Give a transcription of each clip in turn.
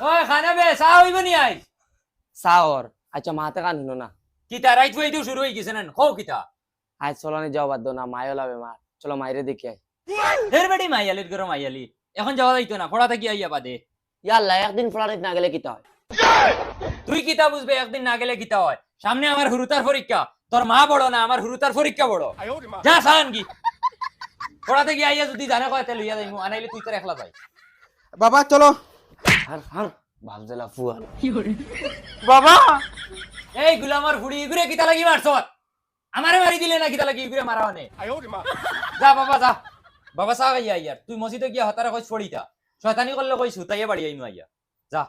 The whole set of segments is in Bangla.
ওই খানা বে চা হইব নি আই চাওর আচ্ছা মাতে কান শুনো না কিতা রাইত হইতেও শুরু হয়ে গেছে না কও কিতা আজ চলো নি যাও বাদ দাও না মায়ও লাবে মা চলো মাইরে দেখি আই ঢের বেড়ি মাইয়ালির গরম মাইয়ালি এখন যাওয়া যাইতো না পড়া থাকি আইয়া বাদে ইয়াল্লা একদিন ফলারিত না গেলে কিতা হয় তুই কিতা বুঝবে একদিন না গেলে কিতা হয় সামনে আমার হুরুতার পরীক্ষা তোর মা বড় না আমার হুরুতার পরীক্ষা বড় যা সান কি পড়া থেকে আইয়া যদি জানা কয় তাহলে লইয়া যাইমু আনাইলে তুই তোর একলা যাই বাবা চলো। হার হার ভাবজলা ফুয়া বাবা এই গুলামার ফুড়ি ইগুরে কিতা লাগি মারছ আমারে মারি দিলে না কিতা লাগি ইগুরে মারা হনে যা বাবা যা বাবা সা গাইয়া ইয়ার তুই মসজিদে গিয়া হতারে কইছ পড়িতা শয়তানি করলে কইছ তাইয়া বাড়ি আইনু আইয়া যা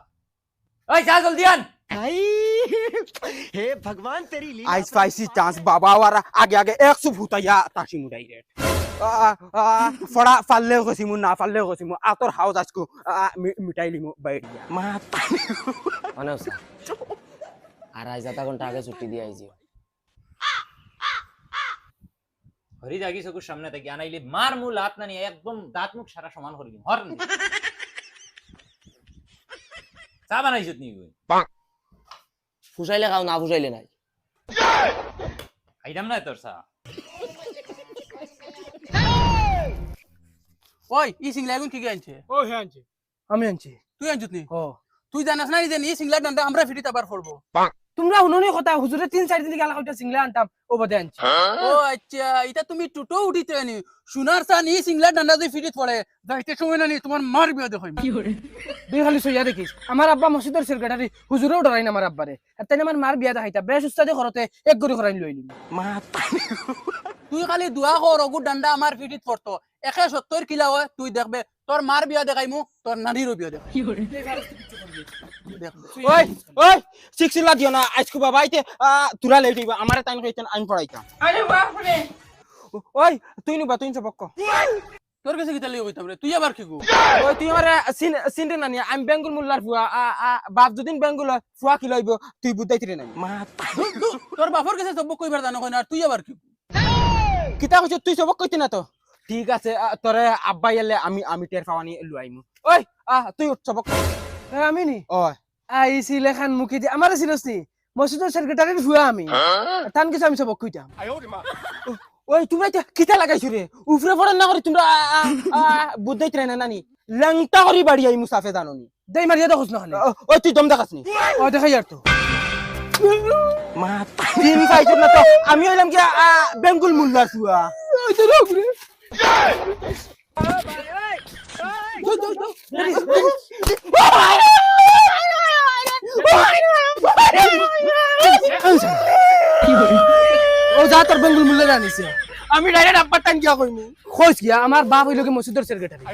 ওই যা জলদি আন हे भगवान तेरी लीला आई स्पाइसी चांस बाबा वाला आगे आगे 100 भूताया ताशी मुडाई रे फड़ा फाल्ले गसिमु ना फाल्ले गसिमु आतर हाउस आजको मिटाई लिमु बैठ गया माता অনেক আর আজ আধা ঘন্টা আগে ছুটি দিয়ে আইছি হরি জাগি চকুর সামনে থেকে আনাইলি মার মু লাত না নিয়ে একদম দাঁত মুখ সারা সমান করে দিম হর চা বানাইছত নি কই ফুসাইলে খাও না ফুসাইলে নাই খাইতাম না তোর চা ওই ই সিংলা এখন কি আনছে ओ हे आंची আমি আনছি তুই আনছিস নি ओ তুই জানাস না যে ই সিংলা ডান্ডা আমরা ফিরিতে আবার করবো তোমরা শুনোনি কথা হুজুরে 3-4 দিন গেলা কইটা সিংলা আনতাম ও বদে আনছি ও আচ্ছা এটা তুমি টুটো উঠিতে নি সোনার সান ই সিংলা ডান্ডা যদি ফিরিত পড়ে যাইতে সময় না নি তোমার মার বিয়া দেখই দুই খালি সইয়া দেখিস আমার আব্বা মসজিদের সেক্রেটারি হুজুরেও ডরাই না আমার আব্বারে আর তাই আমার মার বিয়া দেখাইতা বেশ উস্তাদে ঘরতে এক গরি করাই লইলি माता তুই খালি দোয়া কর অগু ডান্ডা আমার ফিরিত পড়তো 170 কিলো হয় তুই দেখবে তোর মার বিয়া দেখাইমু তোর নানিরও বিয়া দেখ ওই ওই সিক্সিলা দিও না আজকো বাবা আইতে তুরা লেই দিবা আমারে টাইম কইতেন আমি পড়াইতাম আরে বাপ রে ওই তুই নিবা তুই সবক তোর কাছে কি তালি কইতাম রে তুই আবার কি গো ওই তুই আমারে সিনরে নানি আমি বেঙ্গল মুল্লার ফুয়া বাপ দুদিন বেঙ্গল ফুয়া কি লইব তুই বুঝাইতিরে নানি माता তোর বাপর কাছে সব কইবার জানো কই না আর তুই আবার কি কিতা কইছ তুই সবক কইতি না তো ঠিক আছে তোরে আব্বা এলে আমি টের পাওয়ানি লুয়াইমু ওই তুই উঠ সবক আমি নি ওই আইছিলে খান মুখি দি আমারে সিলস নি মসজিদের সেক্রেটারির ফুয়া আমি তান কিছু আমি সবক কইতাম ওই তোমরা কিতা লাগাইছো রে উফরে পড়ে না করে তোমরা বুঝাইতিরে না নানি ল্যাংটা করি বাড়ি আই মুসাফে জানোনি দেই মারিয়া দেখছ না ওই তুই দম দেখাস নি ও দেখাই আর তো माता তিন পাইছো না তো আমি হইলাম কি বেঙ্গল মুল্লার ফুয়া ওই তো রোগ রে ও যা তোর বেঙ্গল মুল্লা জানিস আমি ডাইরেক্ট আব্বার টান গিয়া কইনি খোঁজ গিয়া আমার বাপ হইল কি মসজিদের সেক্রেটারি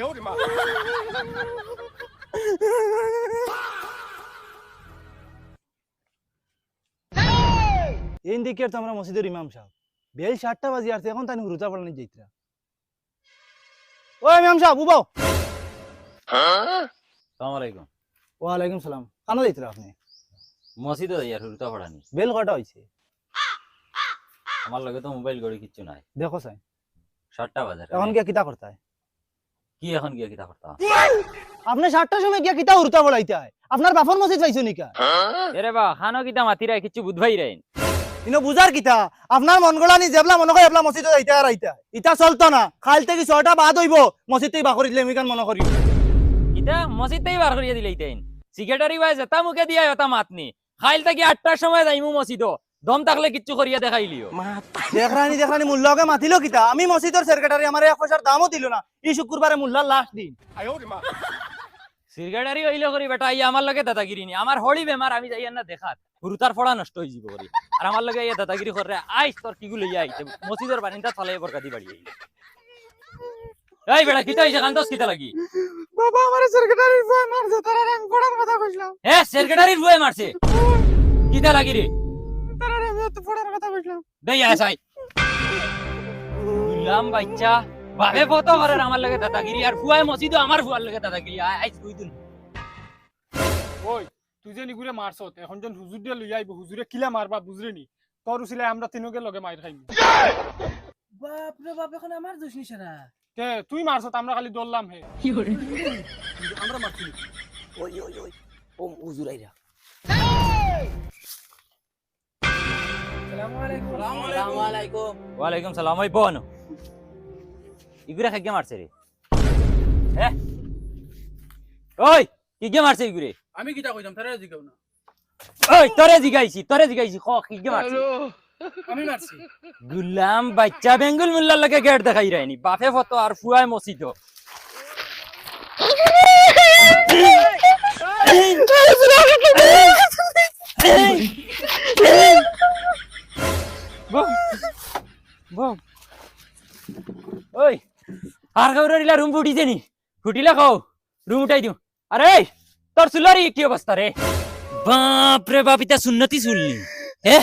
এই দিকে তো আমরা মসজিদের ইমাম সাহেব বেল 7টা বাজে আসছে এখন তাই হুরুতা পড়ানি যাইতরা ও ইমাম সাহেব উবাও আসসালামু আলাইকুম ওয়ালাইকুম সালাম কানো যাইতরা আপনি মসজিদে যাই আর হুরুতা পড়ানি বেল কটা হইছে আমার লগে তো মোবাইল গড়ি কিচ্ছু নাই দেখো সাই 7টা বাজে এখন গিয়া কিতা করতে হয় কি এখন গিয়া কিতা করতা আপনি 7টার সময় গিয়া কিতা হুরুতা পড়াইতে হয় আপনার বাপর মসজিদ পাইছো নিকা এরে বা খানো কিতা মাতিরাই কিচ্ছু বুঝবাই রাইন ইনো বুঝার কিতা আপনার মন গড়া নি জেবলা মনে কই এবলা মসজিদে যাইতে আর আইতা ইতা চলতো না খাইতে কি 6টা বাদ হইব মসজিদ থেকে বাকরি দিলে মিকান মনে করি কিতা মসজিদতেই বার করিয়া দিলাইতেন সেক্রেটারি ভাই যেতা মুখে দিয়া ওটা মাতনি খাইল থাকি 8টার সময় যাইমু মসজিদ দম থাকলে কিচ্ছু করিয়া দেখাইলিও माता দেখরানি মুল্লাকে মাতিলো কিতা আমি মসজিদের সেক্রেটারি আমার 1 পয়সার দামও দিল না এই শুক্রবারে মুল্লার লাস্ট দিন সেক্রেটারি হইলো করি বেটা আইয়া আমার লগে দাদাগিরি নি আমার হলি বেমার আমি যাই না দেখাত হুরুতার ফড়া নষ্ট হই যাব করি আর আমার লগে আইয়া দাদাগিরি করে আইস তোর কিগু লইয়া আইতে মসজিদের বারিন্দা চলাই বরকাদি বাড়ি আইলে এই বেটা কিতা হইছে কান্দস কিতা লাগি বাবা আমার সেক্রেটারির ফুয়া মারছে তারা আমি পড়ার কথা কইলাম এ সেক্রেটারি রুয়ে মারছে কিতা লাগি রে তারা আমি তো পড়ার কথা কইলাম দেই আসাই গুলাম বাচ্চা বাবে ফটো করে আমার লগে দাদাগিরি আর ফুয়াই মসজিদ আমার ফুয়ার লগে দাদাগিরি আইস কই দিন ওই তুই যে নিগুরে মারছত এখন জন হুজুর দিয়ে লই আইব হুজুরে কিলা মারবা বুঝরে নি তোর উছিলে আমরা তিনকে লগে মাইর খাইম বাপ রে বাপ এখন আমার দোষ নিশানা কে তুই মারছত আমরা খালি দললাম হে আমরা মারছি ओय ओय ओय ও হুজুর আইরা আসসালামু আলাইকুম ওয়ালাইকুম সালাম। ওই বোন ইগুরে খাইকে মারছে রে। হ্যাঁ ওই কি গে মারছে ইগুরে? আমি কিটা কইতাম তারা জিগাও না ওই তোরে জিগাইছি খ কি গে মারছে? আমি মারছি গুলাম বাচ্চা বেঙ্গল মুল্লার লাগে গেট দেখাই রাইনি বাপে ফটো আর ফুয়ায় মসজিদ। ওই আর কাউরিলা রুম ফুটিছে নি? ফুটিলে খাও রুম উঠাই দিও। আরে তোর চুলার কি অবস্থা রে? বাপ রে বাপ, ইতা সুন্নতি চুলনি হে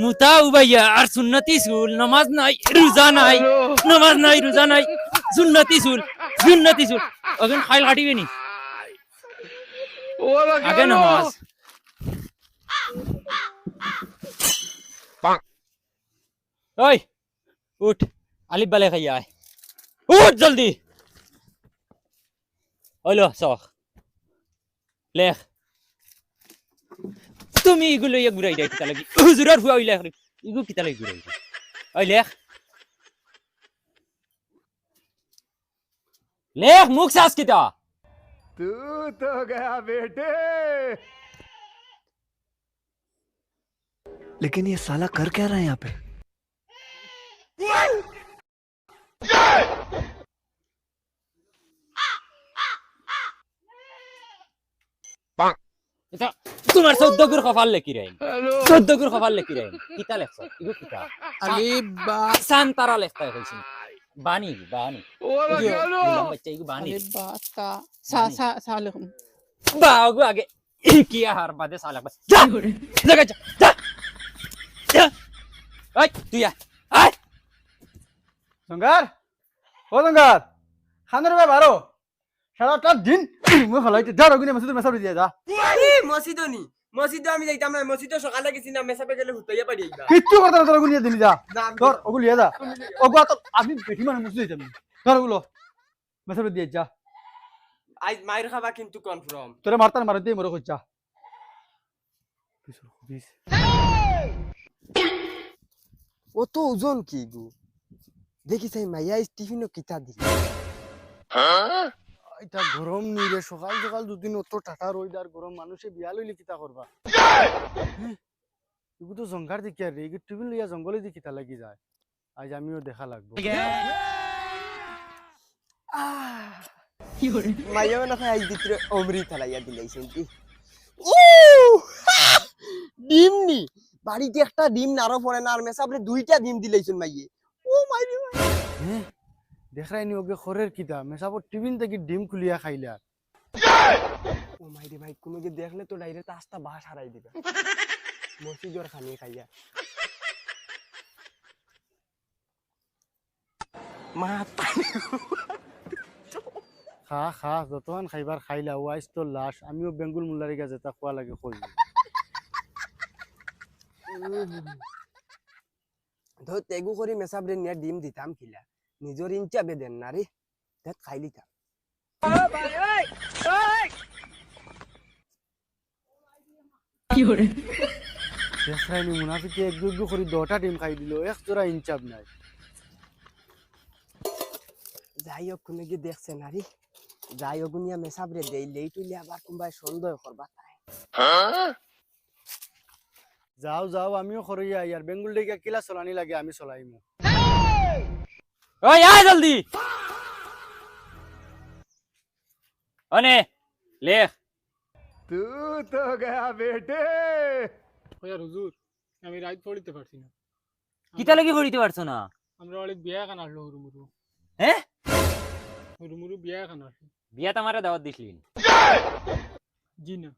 মুতা উবাইয়া আর সুন্নতি চুল। নমাজ নাই রোজা নাই, নমাজ নাই রোজা নাই, সুন্নতি চুল এখন খাইল কাটিবে নি আগে নমাজ। ওই উঠ আলিফ বালে খাইয়া আয়, উঠ জলদি। ওইলো চখ লেখ। তুমি এগুলো ইয়ে ঘুরাই দেয় কিতা লাগি? হুজুরের ফুয়া ওই লেখ ইগু কিতা লাগি ঘুরাই দেয়? ওই লেখ লেখ মুখ সাস কিতা? तू तो गया बेटे। लेकिन ये साला कर क्या रहा है यहाँ पे? এটা তোমার 14 গুর কপাল লেখি রাইন, 14 গুর কপাল লেখি রাইন। কিতা লেখছ ইগু কিতা? আলিফ বা সান্তারা লেখতা কইছিন বানি বানি গুলাম বাচ্চা ইগু বানি আলিফ বা তা সা সা সা লিখুন বাগু আগে কি হার বাদে সালা বাস যা জায়গা যা যা যা। ওই তুই আয় জঙ্গার ও জঙ্গার খানের ভাই বারো সারাটা দিন মই হলাইতে যা রগুনে মসজিদে মেসাব দিয়া যা। মসজিদও নি মসজিদে আমি যাইতাম না মসজিদে সকালে গেছি না মেসাবে গেলে হুতাইয়া পারি আইবা কিচ্ছু কথা না তোর গুনিয়ে দিলি যা তোর ওগুলো লিয়ে যা ওগুলো তো আমি বেটি মানে মসজিদে যাইতাম তোর ওগুলো মেসাব দিয়ে যা। আজ মাইর খাবা কিন্তু কনফার্ম তোরে মারতার মার দিয়ে মরে কই যা। ও তো ওজন কি গো দেখি চাই মাইয়া টিফিনও কিতা দিল এটা গরম নি রে, সকাল সকাল দুদিন অত টাটা রইদার গরম মানুষে বিয়া লইলে কিতা করবা? এগু তো জঙ্গার দেখি আর রে এগু টিফিন লইয়া জঙ্গলে দি কিতা লাগি যায়। আজ আমিও দেখা লাগবো। মাইয়া না খাই আজ ভিতরে অমৃত হালাইয়া দিলাইছেন কি ও ডিম নি বাড়িতে একটা ডিম নারো পড়ে না আর মেসাবরে দুইটা ডিম দিলাইছেন মাইয়ে ও মাইরে দেখাই নি ওকে খরের কিতা মেসাবো টিফিন থেকে ডিম খুলিয়া খাইলা। ও মাইরে ভাই কোনো যে দেখলে তো ডাইরেক্ট আস্তা বাস হারাই দিবে মসজিদর খানি খাইয়া মা খা খা যতক্ষণ খাইবার খাইলা ওয়াইস তো লাশ আমিও বেঙ্গুল মুল্লারি কাছে তা খোয়া লাগে কই ধর তেগু করি মেসাবরে নিয়ে ডিম দিতাম খিলা নিজর ইঞ্চা বেদেন না রে দেখ খাইলি তা দেখাই নি মুনাফিকে এক দুই করে 10টা ডিম খাই দিল এক জোড়া ইনচাপ নাই। যাই হোক কোনো কি দেখছে না রে যাই হোক নিয়ে মেসাবরে দেই লেই তুইলে আবার কোনবাই সন্দেহ করবা তাই যাও যাও আমিও খরইয়া ইয়ার বেঙ্গুল ডেকে কিলা চলানি লাগে আমি চলাইমু। ওই আয় জলদি অনে লেখ। तू तो गया बेटे। ওয়া হুজুর আমি রাইত পড়িতে পারছি না, কিতা লাগি পড়িতে পারছো না? আমরা অনেক বিয়া কান আসলো হুরুমুরু হ্যাঁ হুরুমুরু বিয়া কান আসলো বিয়াত আমারে দাওয়াত দিছিলেন জি না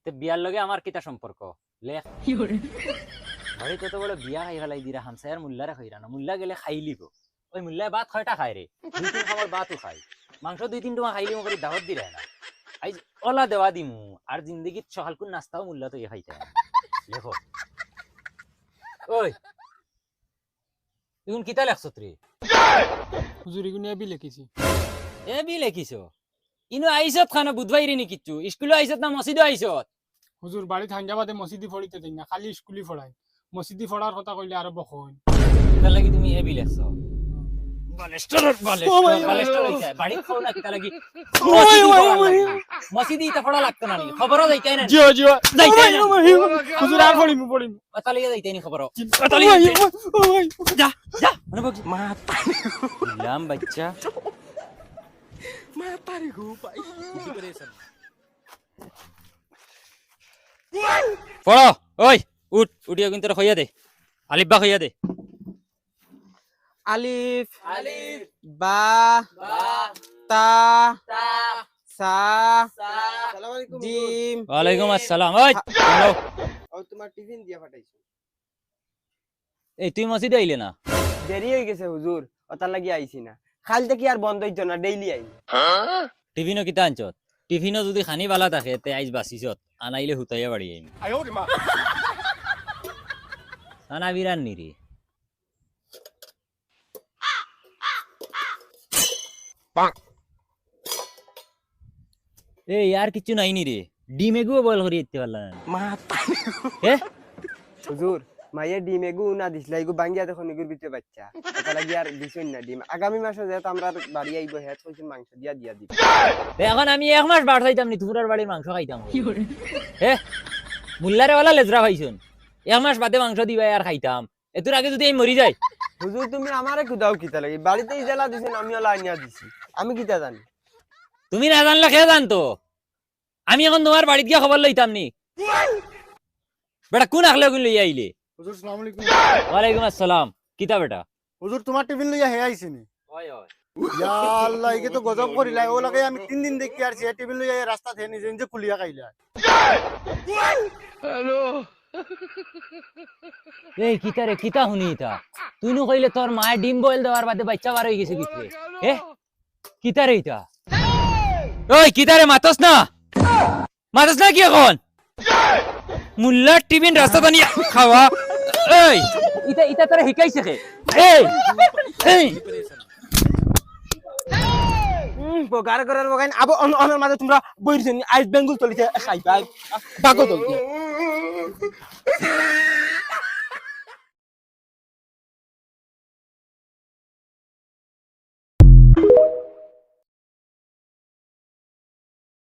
তে বিয়ার লগে আমার কিতা সম্পর্ক? লেখ ঘরে কত বড় বিয়া খাই ফেলাই দিরা হামসায়ার মুল্লারে খাইরা না, মুল্লা গেলে খাইলিব। ওই মুল্লায় ভাত কয়টা খায় রে? 2-3 খাবার ভাতও খায়, মাংস 2-3 টুমা খাইলি করে দাওয়াত দিরা না। আইজ ওলা দেওয়া দিমু আর জিন্দগিত সকাল কোন নাস্তাও মুল্লা তো খাইতে না। লেখো ওই এখন কিতা লেখছ রে? হুজুর এগুলো বি লিখেছি। এ বি লেখিছ ইনো আইছত খানা বুধবাইরি নি কিচ্ছু স্কুলে আইছত না মসজিদে আইছত হুজুর বাড়ি থাঙ্গা বাদে মসজিদি ফড়িতে দিন না খালি স্কুলি ফড়াই মসজিদি ফড়ার কথা কইলে আরো বখন কিতা লাগি তুমি হেভি লেখছো বালেস্টর হইছে বাড়ি খাও না কিতা লাগি মসজিদি ইতা ফড়া লাগতো না নি খবরও যাইতাই না জিও জিও যাইতাই না হুজুর আর পড়িমু কথা লাগি যাইতাই নি খবরও মানে বক মা লাম বাচ্চা পড়ো ওই উঠিয়া কিন্তু হইয়া দে আলিফ বা হইয়া দে আলিফ বা তা সা জিম। ওয়ালাইকুম আসসালাম ওই হ্যালো ও তোমার টিফিন দিয়া পাঠাইছো এই তুই মসজিদে আইলে না দেরি হয়ে গেছে হুজুর ওটার লাগি আইছি না খাল থেকে আর বন্ধ হইতো না ডেইলি আই টিফিনও কিতা আনছত টিফিনও যদি খানি বালা থাকে তে আইজ বাসিছত আনাইলে হুতাইয়া বাড়ি আইম সানা বিরান নিরি এই আর কিছু নাই নি রে ডিম এগুও বল করি ইতে পারলা না মা এ হুজুর মাইয়ে ডিম এগু না দিছিল এগু বাঙ্গিয়া দেখো নিগুর ভিতরে বাচ্চা ওটা লাগি আর দিছই না ডিম আগামী মাসে যেহেতু আমরা বাড়ি আইবো হেত কইছেন মাংস দিয়া দিবি তে এখন আমি এক মাস বার খাইতাম নি তুরার বাড়ির মাংস খাইতাম হে মুল্লারে ওয়ালা লেজরা ভাইছুন এক মাস বাদে মাংস দিবা আর খাইতাম এতুর আগে যদি আমি মরি যাই হুজুর তুমি আমারে খুদাও কিতা লাগি বাড়িতেই জেলা দিছেন আমিও লাইনিয়া দিছি আমি কিতা জানি তুমি না জানলে কে জানতো আমি এখন তোমার বাড়িতে গিয়ে খবর লইতাম নি বেটা কোন আখলে কোন লইয়া আইলে হুজুর আসসালামু আলাইকুম ওয়ালাইকুম আসসালাম কিতা বেটা হুজুর তোমার টিফিন লইয়া হে আইছি নি হয় হয় ইয়া আল্লাহ একে তো গজব করিলাই ও লাগে আমি 3 দিন দেখি আর সে টিফিন লইয়া এই রাস্তা থেকে নিজে নিজে খুলিয়া খাইলা এই কিতা রে কিতা শুনি ইতা তুই নু কইলে তোর মায়ে ডিম বয়েল দেওয়ার বাদে বাচ্চা বার হয়ে গেছে কিতে এ কিতা রে ইতা ওই কিতা রে মাতস না কি এখন মুল্লা টিফিন রাস্তা বানিয়ে খাওয়া এই ইতা তোরা শিকাইছে কে এই এই বগার করার বগান আবো অনর মাঝে তোমরা বইরছেন আইস বেঙ্গল চলিছে খাইবা বাগো চলছে